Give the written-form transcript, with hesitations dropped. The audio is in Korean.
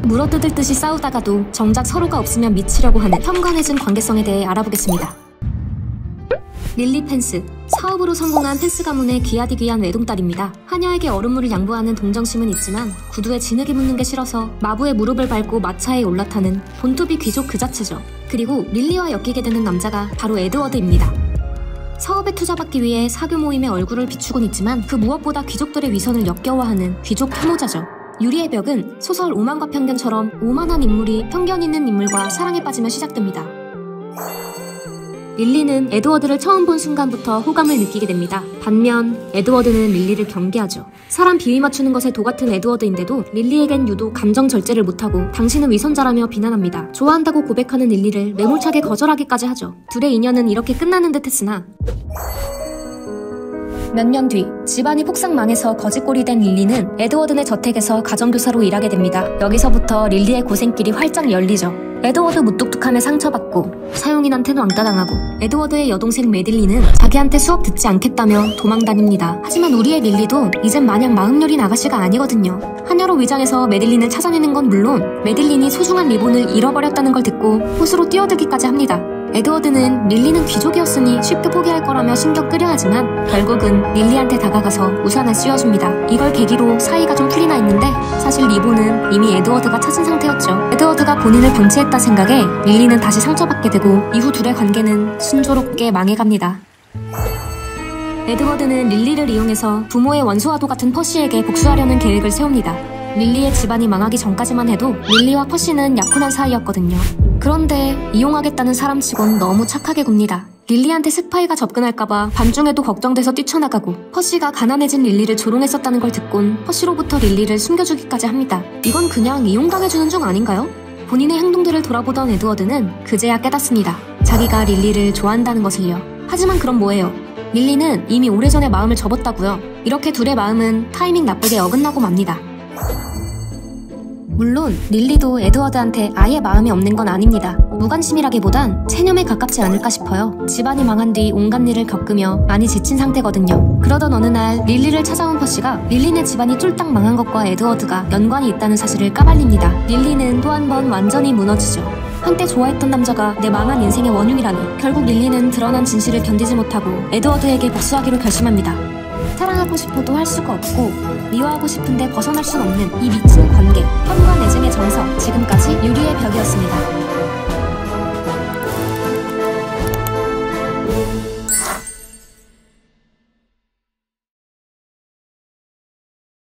물어뜯을 듯이 싸우다가도 정작 서로가 없으면 미치려고 하는 현관해진 관계성에 대해 알아보겠습니다. 릴리 펜스, 사업으로 성공한 펜스 가문의 귀하디 귀한 외동딸입니다. 하녀에게 얼음물을 양보하는 동정심은 있지만 구두에 진흙이 묻는 게 싫어서 마부의 무릎을 밟고 마차에 올라타는 본토비 귀족 그 자체죠. 그리고 릴리와 엮이게 되는 남자가 바로 에드워드입니다. 사업에 투자받기 위해 사교 모임에 얼굴을 비추곤 있지만 그 무엇보다 귀족들의 위선을 역겨워하는 귀족 혐오자죠. 유리의 벽은 소설 오만과 편견처럼 오만한 인물이 편견 있는 인물과 사랑에 빠지며 시작됩니다. 릴리는 에드워드를 처음 본 순간부터 호감을 느끼게 됩니다. 반면 에드워드는 릴리를 경계하죠. 사람 비위 맞추는 것에 도같은 에드워드인데도 릴리에겐 유독 감정 절제를 못하고 당신은 위선자라며 비난합니다. 좋아한다고 고백하는 릴리를 매몰차게 거절하기까지 하죠. 둘의 인연은 이렇게 끝나는 듯 했으나 몇 년 뒤 집안이 폭삭 망해서 거지꼴이 된 릴리는 에드워드네 저택에서 가정교사로 일하게 됩니다. 여기서부터 릴리의 고생길이 활짝 열리죠. 에드워드 무뚝뚝함에 상처받고 사용인한테는 왕따당하고 에드워드의 여동생 메딜리는 자기한테 수업 듣지 않겠다며 도망다닙니다. 하지만 우리의 릴리도 이젠 마냥 마음 여린 아가씨가 아니거든요. 하녀로 위장해서 메딜린을 찾아내는 건 물론 메딜린이 소중한 리본을 잃어버렸다는 걸 듣고 호수로 뛰어들기까지 합니다. 에드워드는 릴리는 귀족이었으니 쉽게 포기할 거라며 신경 끄려 하지만 결국은 릴리한테 다가가서 우산을 씌워줍니다. 이걸 계기로 사이가 좀 풀리나 했는데 사실 리본은 이미 에드워드가 찾은 상태였죠. 에드워드가 본인을 방치했다 생각에 릴리는 다시 상처받게 되고 이후 둘의 관계는 순조롭게 망해갑니다. 에드워드는 릴리를 이용해서 부모의 원수와도 같은 퍼시에게 복수하려는 계획을 세웁니다. 릴리의 집안이 망하기 전까지만 해도 릴리와 퍼시는 약혼한 사이였거든요. 그런데 이용하겠다는 사람치곤 너무 착하게 굽니다. 릴리한테 스파이가 접근할까봐 밤중에도 걱정돼서 뛰쳐나가고 퍼시가 가난해진 릴리를 조롱했었다는 걸 듣곤 퍼시로부터 릴리를 숨겨주기까지 합니다. 이건 그냥 이용당해주는 중 아닌가요? 본인의 행동들을 돌아보던 에드워드는 그제야 깨닫습니다. 자기가 릴리를 좋아한다는 것을요. 하지만 그럼 뭐예요? 릴리는 이미 오래전에 마음을 접었다고요. 이렇게 둘의 마음은 타이밍 나쁘게 어긋나고 맙니다. 물론 릴리도 에드워드한테 아예 마음이 없는 건 아닙니다. 무관심이라기보단 체념에 가깝지 않을까 싶어요. 집안이 망한 뒤 온갖 일을 겪으며 많이 지친 상태거든요. 그러던 어느 날 릴리를 찾아온 퍼시가 릴리네 집안이 쫄딱 망한 것과 에드워드가 연관이 있다는 사실을 까발립니다. 릴리는 또 한 번 완전히 무너지죠. 한때 좋아했던 남자가 내 망한 인생의 원흉이라니. 결국 릴리는 드러난 진실을 견디지 못하고 에드워드에게 복수하기로 결심합니다. 사랑하고 싶어도 할 수가 없고 미워하고 싶은데 벗어날 순 없는 이 미친 관계, 현관 애증의 정석. 지금까지 유리의 벽이었습니다.